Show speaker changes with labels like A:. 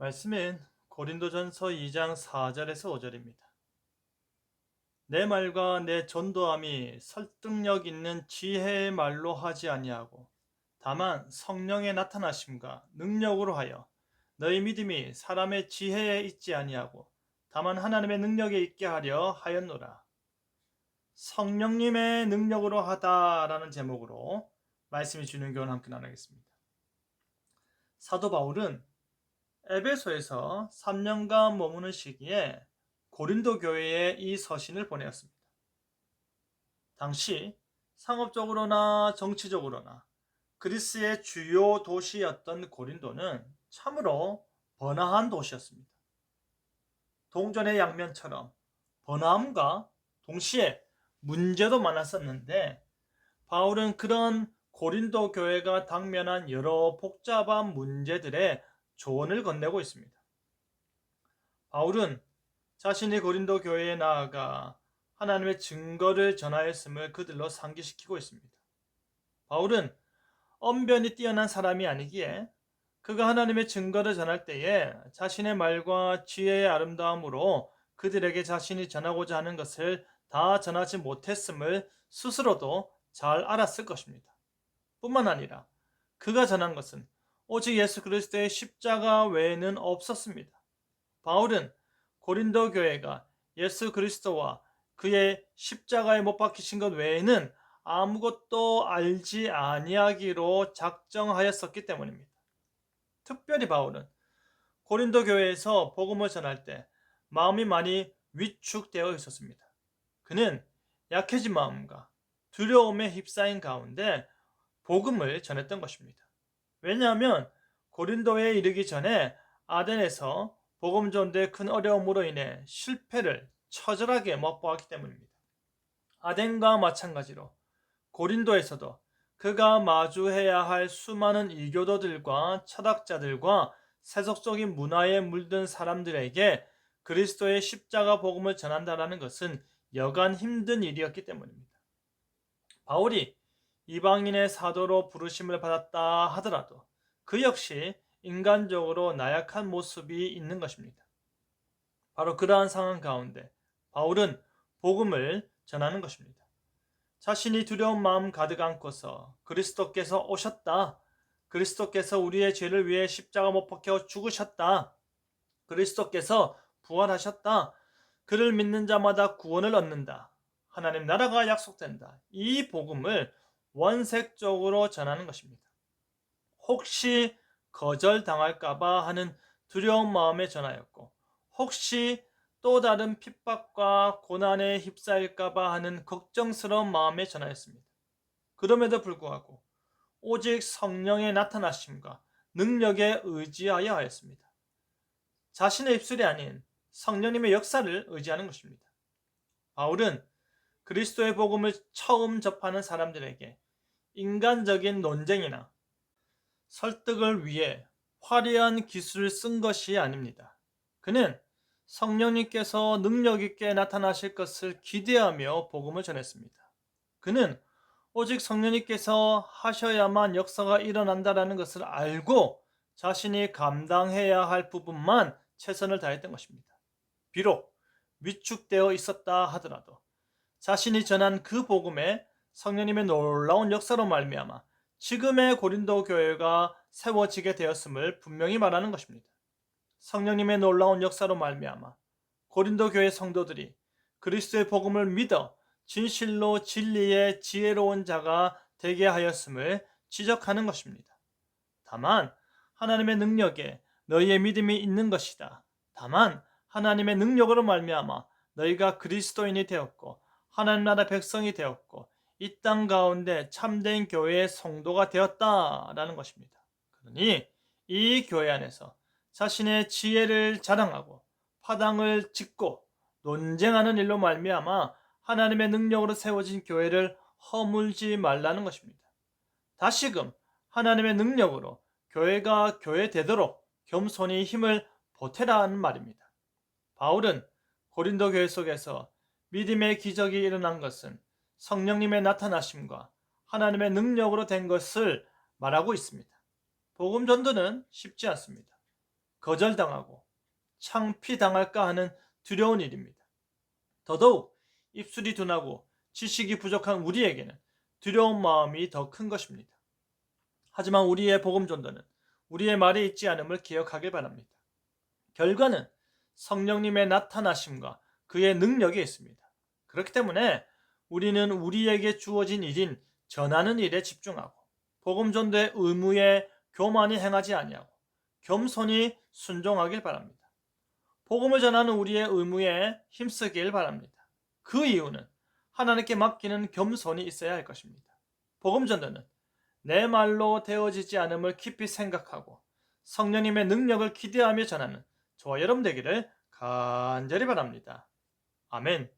A: 말씀은 고린도전서 2장 4절에서 5절입니다. 내 말과 내 전도함이 설득력 있는 지혜의 말로 하지 아니하고 다만 성령의 나타나심과 능력으로 하여 너희 믿음이 사람의 지혜에 있지 아니하고 다만 하나님의 능력에 있게 하려 하였노라. 성령님의 능력으로 하다라는 제목으로 말씀이 주는 교훈 함께 나누겠습니다. 사도 바울은 에베소에서 3년간 머무는 시기에 고린도 교회에 이 서신을 보내었습니다. 당시 상업적으로나 정치적으로나 그리스의 주요 도시였던 고린도는 참으로 번화한 도시였습니다. 동전의 양면처럼 번화함과 동시에 문제도 많았었는데 바울은 그런 고린도 교회가 당면한 여러 복잡한 문제들의 조언을 건네고 있습니다. 바울은 자신이 고린도 교회에 나아가 하나님의 증거를 전하였음을 그들로 상기시키고 있습니다. 바울은 언변이 뛰어난 사람이 아니기에 그가 하나님의 증거를 전할 때에 자신의 말과 지혜의 아름다움으로 그들에게 자신이 전하고자 하는 것을 다 전하지 못했음을 스스로도 잘 알았을 것입니다. 뿐만 아니라 그가 전한 것은 오직 예수 그리스도의 십자가 외에는 없었습니다. 바울은 고린도 교회가 예수 그리스도와 그의 십자가에 못 박히신 것 외에는 아무것도 알지 아니하기로 작정하였었기 때문입니다. 특별히 바울은 고린도 교회에서 복음을 전할 때 마음이 많이 위축되어 있었습니다. 그는 약해진 마음과 두려움에 휩싸인 가운데 복음을 전했던 것입니다. 왜냐하면 고린도에 이르기 전에 아덴에서 복음 전도의 큰 어려움으로 인해 실패를 처절하게 맛보았기 때문입니다. 아덴과 마찬가지로 고린도에서도 그가 마주해야 할 수많은 이교도들과 철학자들과 세속적인 문화에 물든 사람들에게 그리스도의 십자가 복음을 전한다는 것은 여간 힘든 일이었기 때문입니다. 바울이 이방인의 사도로 부르심을 받았다 하더라도 그 역시 인간적으로 나약한 모습이 있는 것입니다. 바로 그러한 상황 가운데 바울은 복음을 전하는 것입니다. 자신이 두려운 마음 가득 안고서 그리스도께서 오셨다. 그리스도께서 우리의 죄를 위해 십자가 못 박혀 죽으셨다. 그리스도께서 부활하셨다. 그를 믿는 자마다 구원을 얻는다. 하나님 나라가 약속된다. 이 복음을 원색적으로 전하는 것입니다. 혹시 거절당할까봐 하는 두려운 마음에 전하였고 혹시 또 다른 핍박과 고난에 휩싸일까봐 하는 걱정스러운 마음에 전하였습니다. 그럼에도 불구하고 오직 성령의 나타나심과 능력에 의지하여 하였습니다. 자신의 입술이 아닌 성령님의 역사를 의지하는 것입니다. 바울은 그리스도의 복음을 처음 접하는 사람들에게 인간적인 논쟁이나 설득을 위해 화려한 기술을 쓴 것이 아닙니다. 그는 성령님께서 능력 있게 나타나실 것을 기대하며 복음을 전했습니다. 그는 오직 성령님께서 하셔야만 역사가 일어난다는 것을 알고 자신이 감당해야 할 부분만 최선을 다했던 것입니다. 비록 위축되어 있었다 하더라도 자신이 전한 그 복음에 성령님의 놀라운 역사로 말미암아 지금의 고린도 교회가 세워지게 되었음을 분명히 말하는 것입니다. 성령님의 놀라운 역사로 말미암아 고린도 교회 성도들이 그리스도의 복음을 믿어 진실로 진리의 지혜로운 자가 되게 하였음을 지적하는 것입니다. 다만 하나님의 능력에 너희의 믿음이 있는 것이다. 다만 하나님의 능력으로 말미암아 너희가 그리스도인이 되었고 하나님 나라 백성이 되었고 이 땅 가운데 참된 교회의 성도가 되었다라는 것입니다. 그러니 이 교회 안에서 자신의 지혜를 자랑하고 파당을 짓고 논쟁하는 일로 말미암아 하나님의 능력으로 세워진 교회를 허물지 말라는 것입니다. 다시금 하나님의 능력으로 교회가 교회되도록 겸손히 힘을 보태라는 말입니다. 바울은 고린도 교회 속에서 믿음의 기적이 일어난 것은 성령님의 나타나심과 하나님의 능력으로 된 것을 말하고 있습니다. 복음 전도는 쉽지 않습니다. 거절당하고 창피당할까 하는 두려운 일입니다. 더더욱 입술이 둔하고 지식이 부족한 우리에게는 두려운 마음이 더 큰 것입니다. 하지만 우리의 복음 전도는 우리의 말에 있지 않음을 기억하길 바랍니다. 결과는 성령님의 나타나심과 그의 능력에 있습니다. 그렇기 때문에 우리는 우리에게 주어진 일인 전하는 일에 집중하고 복음 전도의 의무에 교만히 행하지 아니하고 겸손히 순종하길 바랍니다. 복음을 전하는 우리의 의무에 힘쓰길 바랍니다. 그 이유는 하나님께 맡기는 겸손이 있어야 할 것입니다. 복음 전도는 내 말로 되어지지 않음을 깊이 생각하고 성령님의 능력을 기대하며 전하는 저와 여러분 되기를 간절히 바랍니다. 아멘.